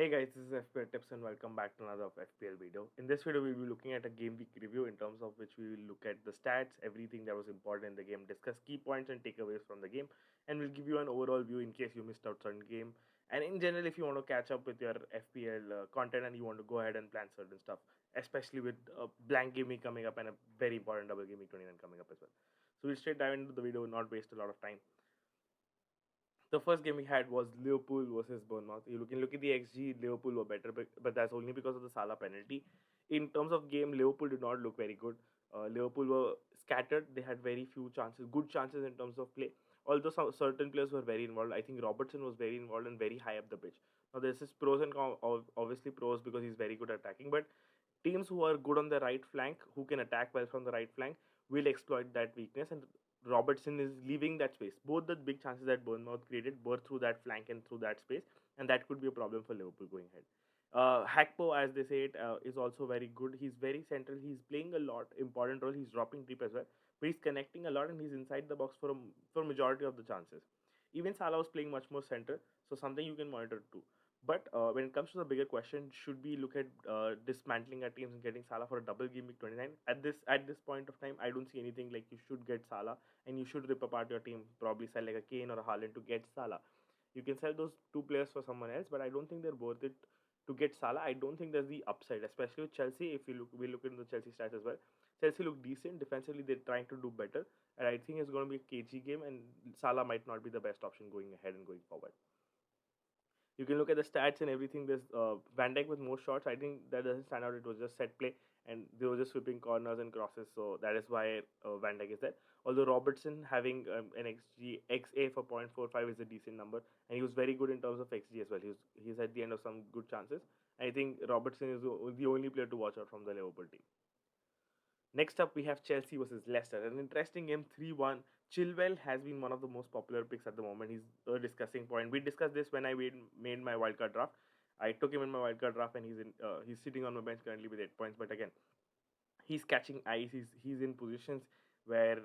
Hey guys, this is FPL Tips and welcome back to another FPL video. In this video, we'll be looking at a game week review in terms of which we will look at the stats, everything that was important in the game, discuss key points and takeaways from the game, and we'll give you an overall view in case you missed out certain game. And in general, if you want to catch up with your FPL content and you want to go ahead and plan certain stuff, especially with a blank game week coming up and a very important double game week 29 coming up as well. So we'll straight dive into the video, not waste a lot of time. The first game we had was Liverpool versus Bournemouth. You can look at the XG, Liverpool were better, but that's only because of the Salah penalty. In terms of game, Liverpool did not look very good. Liverpool were scattered. They had very few chances, good chances in terms of play. Although some certain players were very involved. I think Robertson was very involved and very high up the pitch. Now this is pros and cons. Obviously pros because he's very good at attacking, but teams who are good on the right flank, who can attack well from the right flank, will exploit that weakness. And Robertson is leaving that space. Both the big chances that Bournemouth created were through that flank and through that space, and that could be a problem for Liverpool going ahead. Hackpo, as they say it, is also very good. He's very central. He's playing a lot important role. He's dropping deep as well, but he's connecting a lot and he's inside the box for majority of the chances. Even Salah was playing much more central, so something you can monitor too. But when it comes to the bigger question, should we look at dismantling our teams and getting Salah for a double game week 29? At this point of time, I don't see anything like you should get Salah and you should rip apart your team. Probably sell like a Kane or a Haaland to get Salah. You can sell those two players for someone else, but I don't think they're worth it to get Salah. I don't think there's the upside, especially with Chelsea. If we look into the Chelsea stats as well. Chelsea look decent defensively. They're trying to do better, and I think it's going to be a cagey game. And Salah might not be the best option going ahead and going forward. You can look at the stats and everything. There's Van Dijk with more shots. I think that doesn't stand out. It was just set play, and they were just sweeping corners and crosses. So that is why Van Dijk is there. Although Robertson having an XG XA for 0.45 is a decent number, and he was very good in terms of XG as well. He's at the end of some good chances. I think Robertson is the only player to watch out from the Liverpool team. Next up, we have Chelsea versus Leicester. An interesting game, 3-1. Chilwell has been one of the most popular picks at the moment. He's a discussing point. We discussed this when I made my wildcard draft. I took him in my wildcard draft, and he's sitting on my bench currently with 8 points. But again, he's catching eyes. He's in positions where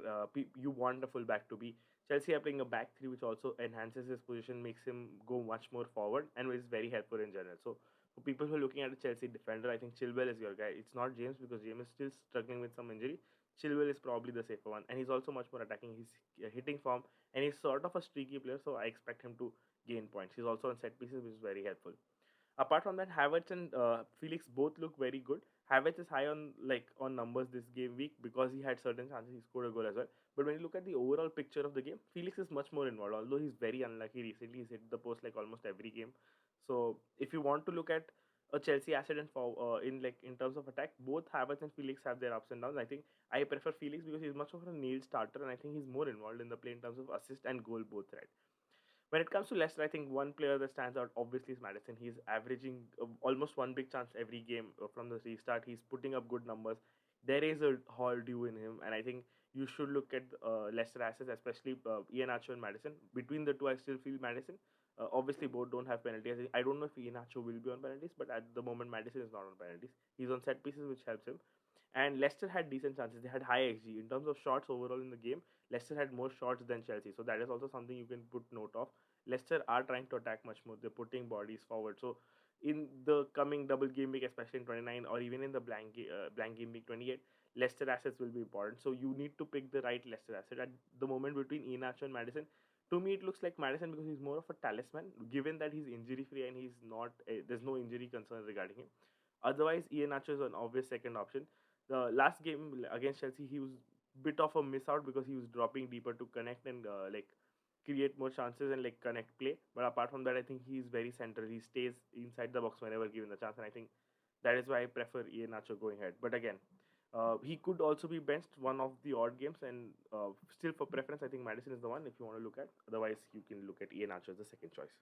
you want a fullback to be. Chelsea are playing a back three, which also enhances his position, makes him go much more forward, and is very helpful in general. So for people who are looking at a Chelsea defender, I think Chilwell is your guy. It's not James because James is still struggling with some injury. Chilwell is probably the safer one, and he's also much more attacking. He's hitting form, and he's sort of a streaky player, so I expect him to gain points. He's also on set pieces, which is very helpful. Apart from that, Havertz and Felix both look very good. Havertz is high on numbers this game week because he had certain chances. He scored a goal as well. But when you look at the overall picture of the game, Felix is much more involved. Although he's very unlucky recently, he's hit the post like almost every game. So if you want to look at a Chelsea asset and for in terms of attack, both Havertz and Felix have their ups and downs. I think I prefer Felix because he's much of a nailed starter, and I think he's more involved in the play in terms of assist and goal both. Right. When it comes to Leicester, I think one player that stands out obviously is Madison. He's averaging almost one big chance every game from the restart. He's putting up good numbers. There is a haul due in him, and I think you should look at Leicester assets, especially Iheanacho and Madison. Between the two, I still feel Madison. Obviously, both don't have penalties. I don't know if Iheanacho will be on penalties, but at the moment, Madison is not on penalties. He's on set pieces, which helps him. And Leicester had decent chances. They had high XG in terms of shots overall in the game. Leicester had more shots than Chelsea, so that is also something you can put note of. Leicester are trying to attack much more. They're putting bodies forward. So in the coming double game week, especially in 29 or even in the blank game week 28, Leicester assets will be important. So you need to pick the right Leicester asset. At the moment between Iheanacho and Madison, to me it looks like Madison because he's more of a talisman. Given that he's injury free and he's not, there's no injury concern regarding him. Otherwise, Iheanacho is an obvious second option. The last game against Chelsea, he was bit of a miss out because he was dropping deeper to connect and create more chances and connect play. But apart from that, I think he's very central. He stays inside the box whenever given the chance, and I think that is why I prefer Iheanacho going ahead. But again, he could also be benched one of the odd games, and still for preference, I think Madison is the one if you want to look at. Otherwise, you can look at Iheanacho as the second choice.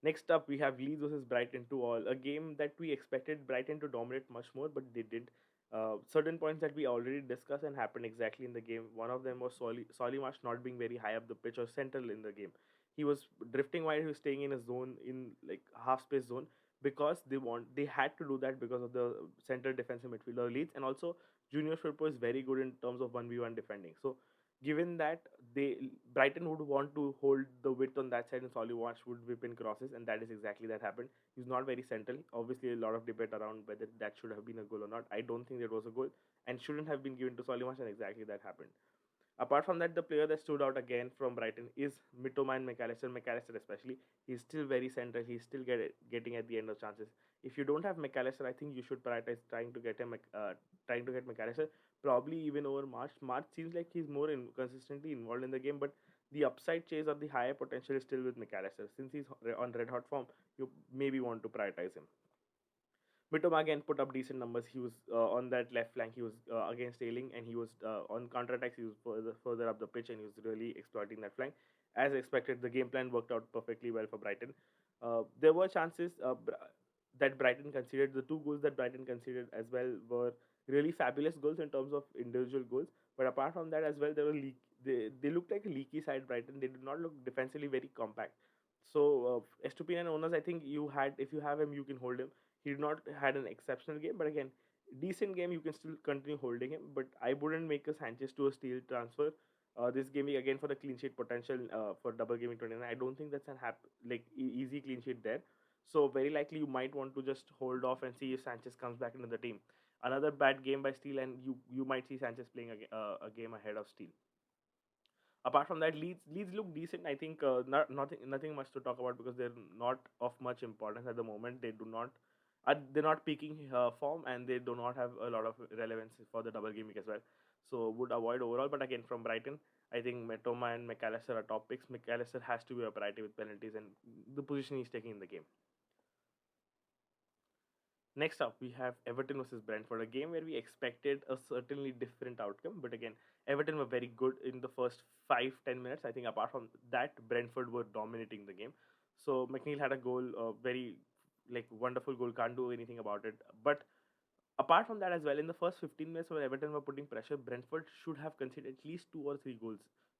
Next up, we have Leeds versus Brighton 2-all, a game that we expected Brighton to dominate much more, but they did. Certain points that we already discussed and happened exactly in the game. One of them was Solimarsh not being very high up the pitch or central in the game. He was drifting wide. He was staying in a zone in half space zone because they had to do that because of the central defensive midfielder Leeds, and also Junior Firpo is very good in terms of 1v1 defending. So given that Brighton would want to hold the width on that side and Solly Watch would whip in crosses, and that is exactly that happened. He's not very central. Obviously, a lot of debate around whether that should have been a goal or not. I don't think that was a goal and shouldn't have been given to Solly Watch, and exactly that happened. Apart from that, the player that stood out again from Brighton is Mitoma and McAllister. McAllister especially, he's still very central. He's still getting at the end of chances. If you don't have McAllister, I think you should prioritize trying to get McAllister. Probably even over March. March seems like he's more consistently involved in the game, but the upside chase or the higher potential is still with McAllister. Since he's on red hot form, you maybe want to prioritize him. Mitoma again put up decent numbers. He was on that left flank. He was against Ailing, and he was on counter attacks. He was further up the pitch, and he was really exploiting that flank. As expected, the game plan worked out perfectly well for Brighton. There were chances that Brighton conceded. The two goals that Brighton conceded as well were really fabulous goals in terms of individual goals. But apart from that as well, they looked like a leaky side. Brighton. They did not look defensively very compact. So Estupinian owners, I think if you have him, you can hold him. He did not had an exceptional game, but again, decent game. You can still continue holding him, but I wouldn't make a Sanchez to a steal transfer. This game again for the clean sheet potential for double gaming 29. I don't think that's an easy clean sheet there. So very likely you might want to just hold off and see if Sanchez comes back into the team. Another bad game by Steele, and you might see Sanchez playing a game ahead of Steele. Apart from that, Leeds look decent. I think nothing much to talk about because they're not of much importance at the moment. They're not peaking form, and they do not have a lot of relevance for the double game week as well. So would avoid overall. But again, from Brighton, I think Matoma and McAllister are top picks. McAllister has to be a priority with penalties and the position he's taking in the game. Next up, we have Everton versus Brentford, a game where we expected a certainly different outcome. But again, Everton were very good in the first 5-10 minutes. I think apart from that, Brentford were dominating the game. So McNeil had a goal, very wonderful goal. Can't do anything about it. But apart from that as well, in the first 15 minutes where Everton were putting pressure, Brentford should have conceded at least 2 or 3 goals.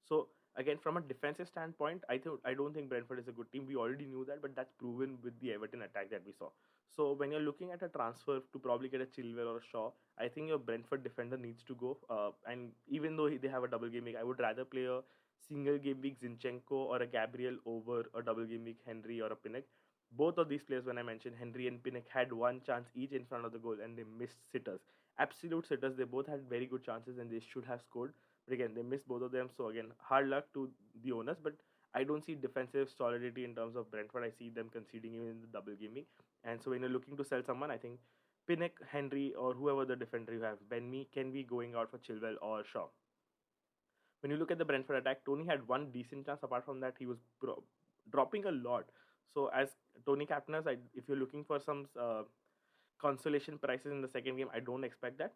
So again, from a defensive standpoint, I don't think Brentford is a good team. We already knew that, but that's proven with the Everton attack that we saw. So when you're looking at a transfer to probably get a Chilwell or a Shaw, I think your Brentford defender needs to go. And even though they have a double game week, I would rather play a single game week Zinchenko or a Gabriel over a double game week Henry or a Pinnock. Both of these players, when I mentioned Henry and Pinnock, had one chance each in front of the goal and they missed sitters. Absolute sitters. They both had very good chances and they should have scored. But again, they missed both of them. So again, hard luck to the owners. But I don't see defensive solidity in terms of Brentford. I see them conceding even in the double game week. And so when you're looking to sell someone, I think Pinnock, Henry, or whoever the defender you have, Benme, can be going out for Chilwell or Shaw. When you look at the Brentford attack, Tony had one decent chance. Apart from that, he was dropping a lot. So as Tony captainers, if you're looking for some consolation prices in the second game, I don't expect that.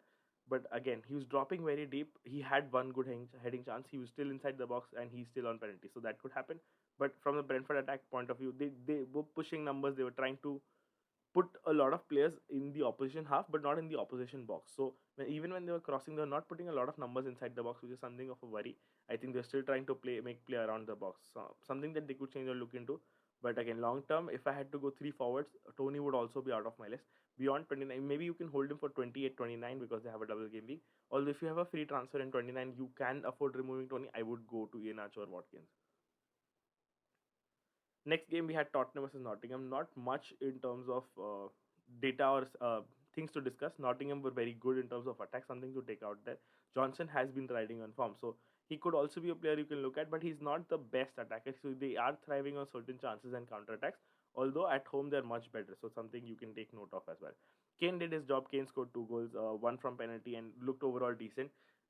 But again, he was dropping very deep. He had one good heading chance. He was still inside the box and he's still on penalty. So that could happen. But from the Brentford attack point of view, they were pushing numbers. They were trying to put a lot of players in the opposition half, but not in the opposition box. So even when they were crossing, they were not putting a lot of numbers inside the box, which is something of a worry. I think they're still trying to make play around the box. Something that they could change or look into. But again, long term, if I had to go 3 forwards, Tony would also be out of my list. Beyond 29, maybe you can hold him for 28, 29 because they have a double game week. Although if you have a free transfer in 29, you can afford removing Tony. I would go to Iheanacho or Watkins. Next game we had Tottenham versus Nottingham. Not much in terms of data or things to discuss. Nottingham were very good in terms of attack. Something to take out there. Johnson has been riding on form, so he could also be a player you can look at, but he's not the best attacker. So they are thriving on certain chances and counter attacks. Although at home they're much better, so something you can take note of as well. Kane did his job. Kane scored 2 goals, one from penalty, and looked overall decent.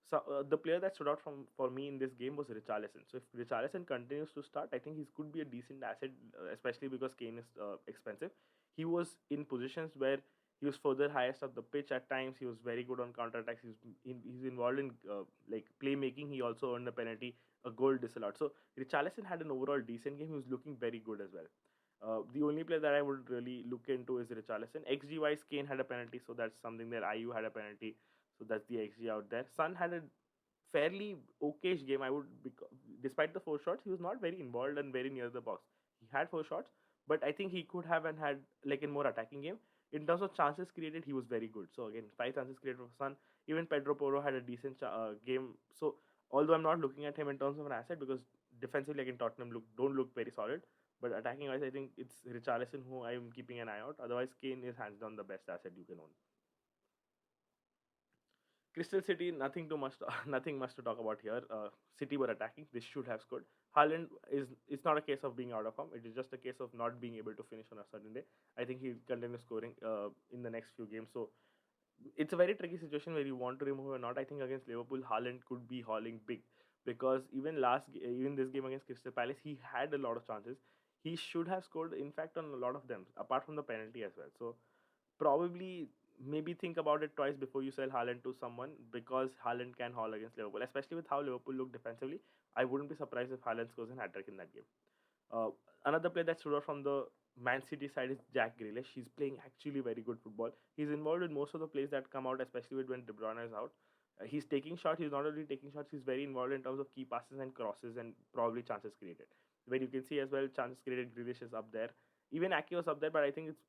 So the player that stood out for me in this game was Richarlison. So if Richarlison continues to start, I think he could be a decent asset, especially because Kane is expensive. He was in positions where he was further highest up the pitch at times. He was very good on counter attacks. He's involved in playmaking. He also earned a penalty, a goal disallowed. So Richarlison had an overall decent game. He was looking very good as well. The only player that I would really look into is Richarlison. XG wise, Kane had a penalty, so that's something there. IU had a penalty, so that's the XG out there. Son had a fairly okayish game. Despite the 4 shots, he was not very involved and very near the box. He had 4 shots, but I think he could have and had in more attacking game. In terms of chances created, he was very good. So again, 5 chances created for Son. Even Pedro Porro had a decent game. So Although I'm not looking at him in terms of an asset because defensively, again, Tottenham don't look very solid. But attacking wise, I think it's Richarlison who I'm keeping an eye out. Otherwise, Kane is hands down the best asset you can own. Crystal City, nothing too much, nothing much to talk about here. City were attacking; they should have scored. Haaland is it's not a case of being out of form; it is just a case of not being able to finish on a certain day. I think he'll continue scoring in the next few games. So it's a very tricky situation where you want to remove or not. I think against Liverpool, Haaland could be hauling big because even this game against Crystal Palace, he had a lot of chances. He should have scored, in fact, on a lot of them, apart from the penalty as well. So probably maybe think about it twice before you sell Haaland to someone because Haaland can haul against Liverpool, especially with how Liverpool look defensively. I wouldn't be surprised if Haaland scores an hat-trick in that game. Uh, Another player that stood out from the Man City side is Jack Grealish. He's playing actually very good football. He's involved in most of the plays that come out, especially when De Bruyne is out. He's taking shots. He's not only taking shots. He's very involved in terms of key passes and crosses and probably chances created. Where you can see as well, chances created. Grealish is up there. Even Ake was up there, but I think it's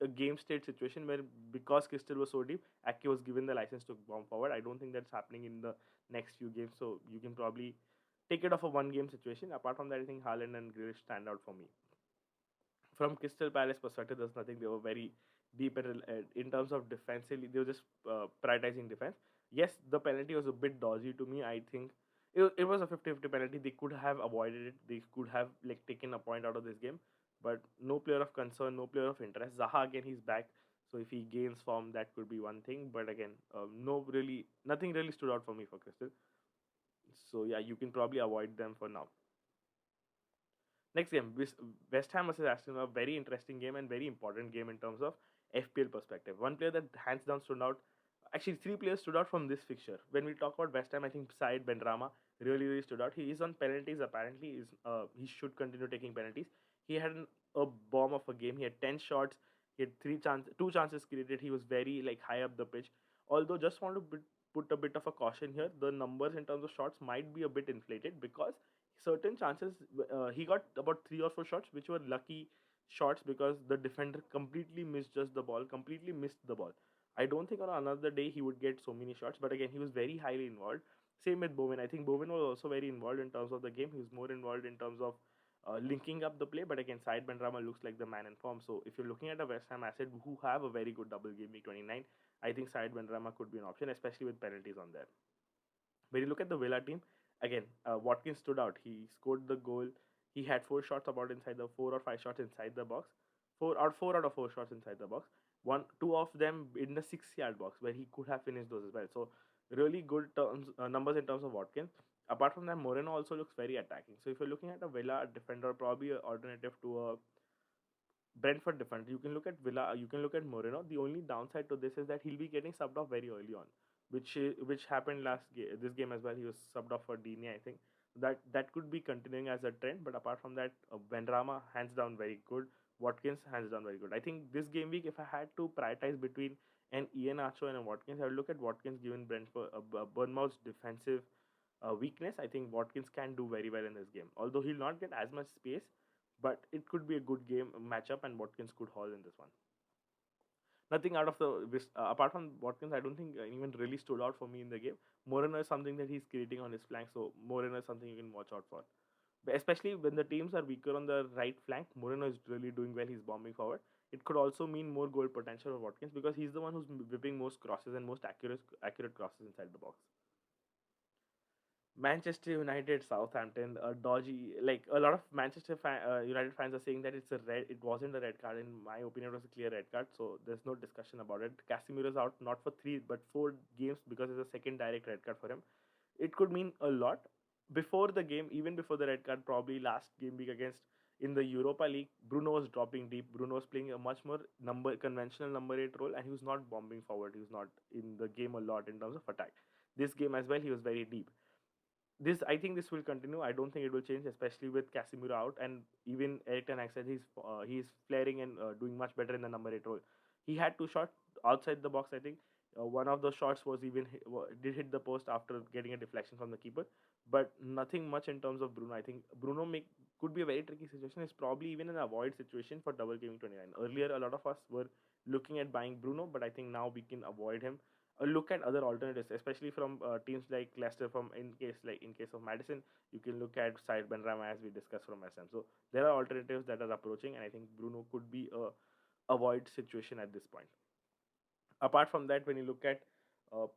a game state situation where because Crystal was so deep, Ake was given the license to bomb forward. I don't think that's happening in the next few games. So you can probably take it off a one game situation. Apart from that, I think Haaland and Grealish stand out for me. From Crystal Palace perspective, there's nothing. They were very deep in terms of defensively. They were just prioritizing defense. Yes, the penalty was a bit dodgy to me. I think it was a 50-50 penalty. They could have avoided it. They could have like taken a point out of this game. But no player of concern, no player of interest. Zaha again, he's back. So if he gains form, that could be one thing. But again, nothing really stood out for me for Crystal. So yeah, you can probably avoid them for now. Next game, West Ham versus Aston Villa, very interesting game and very important game in terms of FPL perspective. One player that hands down stood out, actually three players stood out from this fixture. When we talk about West Ham, I think Said Benrahma really stood out. He is on penalties apparently. He should continue taking penalties. He had a bomb of a game. He had 10 shots. He had two chances created. He was very like high up the pitch. Although just want to put a bit of a caution here. The numbers in terms of shots might be a bit inflated because certain chances he got about 3 or 4 shots which were lucky shots because the defender completely misjudged the ball, completely missed the ball. I don't think on another day he would get so many shots, but again he was very highly involved. Same with Bowen. I think Bowen was also very involved in terms of the game. He was more involved in terms of linking up the play, but again Said Benrahma looks like the man in form. So if you're looking at a West Ham asset who have a very good double game week 29, I think Said Benrahma could be an option, especially with penalties on there. When you look at the Villa team, again, Watkins stood out. He scored the goal. He had 4 shots about inside the 4 or 5 shots inside the box. 4 out of 4 shots inside the box. Two of them in the 6 yard box where he could have finished those as well. So really good numbers in terms of Watkins. Apart from that, Moreno also looks very attacking. So if you're looking at a Villa defender, probably an alternative to a Brentford defender. You can look at Villa. You can look at Moreno. The only downside to this is that he'll be getting subbed off very early on, which happened this game as well. He was subbed off for Dini, I think. That could be continuing as a trend. But apart from that, Benrahma hands down very good. Watkins hands down very good. I think this game week, if I had to prioritize between an Ian Archer and a Watkins, I would look at Watkins given Bournemouth's defensive weakness. I think Watkins can do very well in this game. Although he'll not get as much space, but it could be a good game matchup, and Watkins could haul in this one. Nothing out of apart from Watkins, I don't think anyone really stood out for me in the game. Moreno is something that he's creating on his flank, so Moreno is something you can watch out for. But especially when the teams are weaker on the right flank, Moreno is really doing well. He's bombing forward. It could also mean more goal potential for Watkins because he's the one who's whipping most crosses and most accurate crosses inside the box. Manchester United, Southampton, a dodgy. Like a lot of United fans are saying that it's a red. It wasn't a red card. In my opinion, it was a clear red card. So there's no discussion about it. Casemiro is out not for 3 but 4 games because it's a second direct red card for him. It could mean a lot. Before the game, even before the red card, probably last game week against in the Europa League, Bruno was dropping deep. Bruno was playing a much more conventional number 8 role, and he was not bombing forward. He was not in the game a lot in terms of attack. This game as well, he was very deep. I think this will continue. I don't think it will change, especially with Casemiro out, and even Eric Ten Hag said he's flaring and doing much better in the number 8 role. He had 2 shots outside the box. I think one of those shots was did hit the post after getting a deflection from the keeper, but nothing much in terms of Bruno. I think Bruno could be a very tricky situation. It's probably even an avoid situation for double gaming 29. Earlier, a lot of us were looking at buying Bruno, but I think now we can avoid him. look at other alternatives, especially from teams like Leicester. From in case of Madison, you can look at Said Benrahma as we discussed from SM. So there are alternatives that are approaching, and I think Bruno could be a avoid situation at this point. Apart from that, when you look at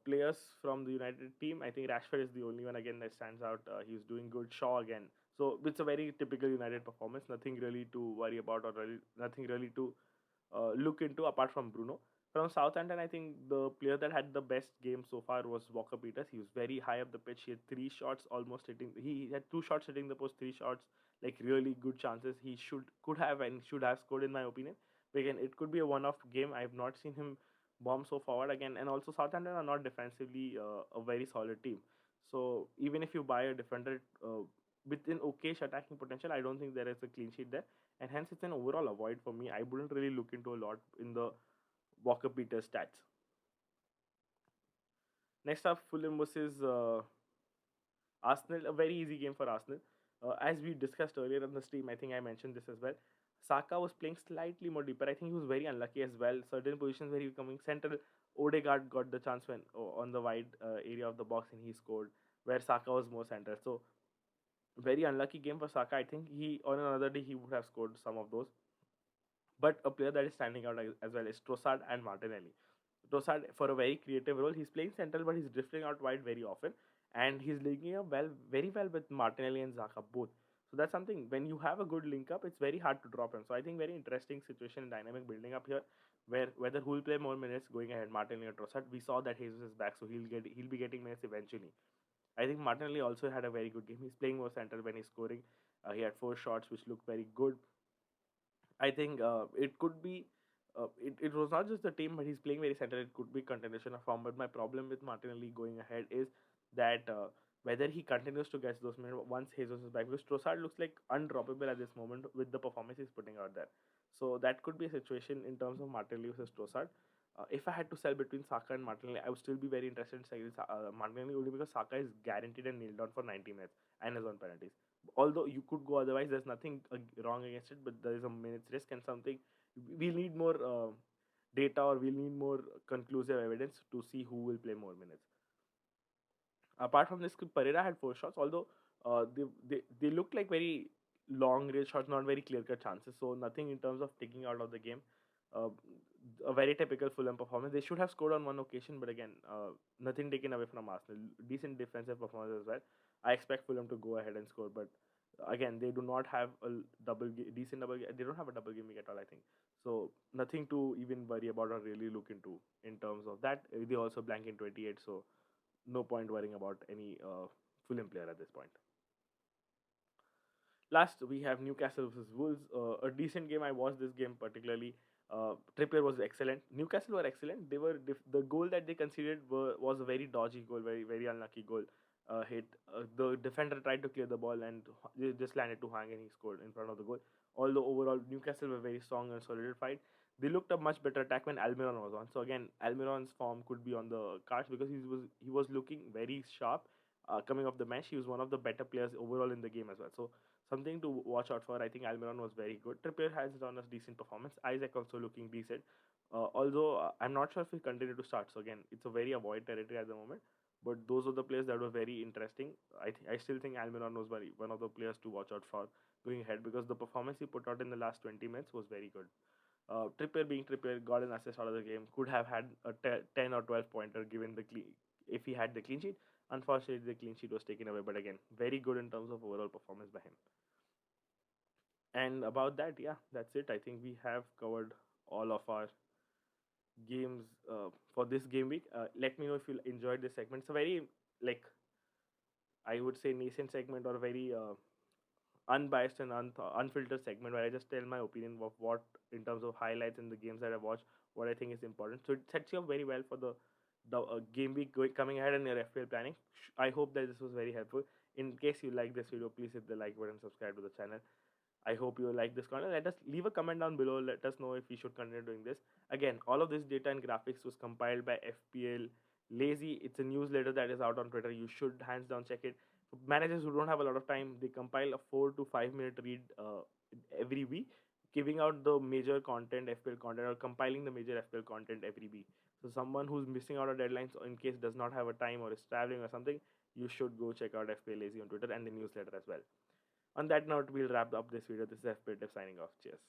players from the United team, I think Rashford is the only one again that stands out. He's doing good. Shaw again. So it's a very typical United performance. Nothing really to worry about, or nothing really to look into apart from Bruno. From Southampton, I think the player that had the best game so far was Walker Peters. He was very high up the pitch. He had three shots almost hitting. He had two shots hitting the post, three shots like really good chances. He could have and should have scored in my opinion. But again, it could be a one-off game. I have not seen him bomb so forward again. And also Southampton are not defensively a very solid team. So even if you buy a defender with an okayish attacking potential, I don't think there is a clean sheet there, and hence it's an overall avoid for me. I wouldn't really look into a lot in the Walker Peters stats. Next up, Fulham versus Arsenal, a very easy game for Arsenal. As we discussed earlier on the stream, I think I mentioned this as well. Saka was playing slightly more deeper. I think he was very unlucky as well. Certain positions where he was coming central, Odegaard got the chance when on the wide area of the box and he scored, where Saka was more central. So very unlucky game for Saka. I think he on another day he would have scored some of those. But a player that is standing out as well is Trossard and Martinelli. Trossard, for a very creative role, he's playing central, but he's drifting out wide very often, and he's linking up very well with Martinelli and Xhaka both. So that's something. When you have a good link up, it's very hard to drop him. So I think very interesting situation and dynamic building up here, where whether who will play more minutes going ahead, Martinelli or Trossard. We saw that Jesus is back, so he'll be getting minutes eventually. I think Martinelli also had a very good game. He's playing more central when he's scoring. He had four shots, which looked very good. I think it could be. It was not just the team, but he's playing very central. It could be continuation of form. But my problem with Martinelli going ahead is that whether he continues to get those minutes once Jesus is back, because Trossard looks like undroppable at this moment with the performance he's putting out there. So that could be a situation in terms of Martinelli versus Trossard. If I had to sell between Saka and Martinelli, I would still be very interested in selling Martinelli only because Saka is guaranteed and nailed down for 90 minutes and is on penalties. Although you could go otherwise, there's nothing wrong against it, but there is a minutes risk and something we'll need more data, or we'll need more conclusive evidence to see who will play more minutes. Apart from this, Pereira had four shots, although they looked like very long range shots, not very clear cut chances. So nothing in terms of taking out of the game. Uh, a very typical Fulham performance. They should have scored on one occasion, but again, nothing taken away from Arsenal. Decent defensive performance as well. I expect Fulham to go ahead and score, but again, they do not have a decent double. They don't have a double game week at all, I think. So nothing to even worry about or really look into in terms of that. They also blank in 28, so no point worrying about any Fulham player at this point. Last, we have Newcastle versus Wolves. A decent game. I watched this game particularly. Trippier was excellent. Newcastle were excellent. They were the goal that they conceded was a very dodgy goal, very unlucky goal. Hit the defender tried to clear the ball and just landed to Hang and he scored in front of the goal. Although overall Newcastle were very strong and solidified, they looked a much better attack when Almiron was on. So again, Almiron's form could be on the cards because he was looking very sharp. Coming off the bench, he was one of the better players overall in the game as well. So something to watch out for. I think Almiron was very good. Trippier has done a decent performance. Isaac also looking decent. Although I'm not sure if he continue to start. So again, it's a very avoid territory at the moment. But those are the players that were very interesting. I still think Almiron was one of the players to watch out for going ahead because the performance he put out in the last 20 minutes was very good. Trippier being Trippier got an assist out of the game. Could have had a 10 or 12 pointer given if he had the clean sheet. Unfortunately, the clean sheet was taken away. But again, very good in terms of overall performance by him. And about that, yeah, that's it. I think we have covered all of our games for this game week. Let me know if you enjoyed this segment. It's a very, like, I would say, nascent segment, or very unbiased and unfiltered segment where I just tell my opinion of what, in terms of highlights in the games that I watched, what I think is important. So it sets you up very well for the game week coming ahead in your FPL planning. I hope that this was very helpful. In case you like this video, please hit the like button, subscribe to the channel. I hope you like this content. Let us leave a comment down below. Let us know if we should continue doing this. Again, all of this data and graphics was compiled by FPL Lazy. It's a newsletter that is out on Twitter. You should hands down check it. For managers who don't have a lot of time, they compile a 4 to 5 minute read every week, giving out the major content, FPL content, or compiling the major FPL content every week. So someone who's missing out on deadlines or in case does not have a time or is traveling or something, you should go check out FPL Lazy on Twitter and the newsletter as well. On that note, we'll wrap up this video. This is FPL Tips signing off. Cheers.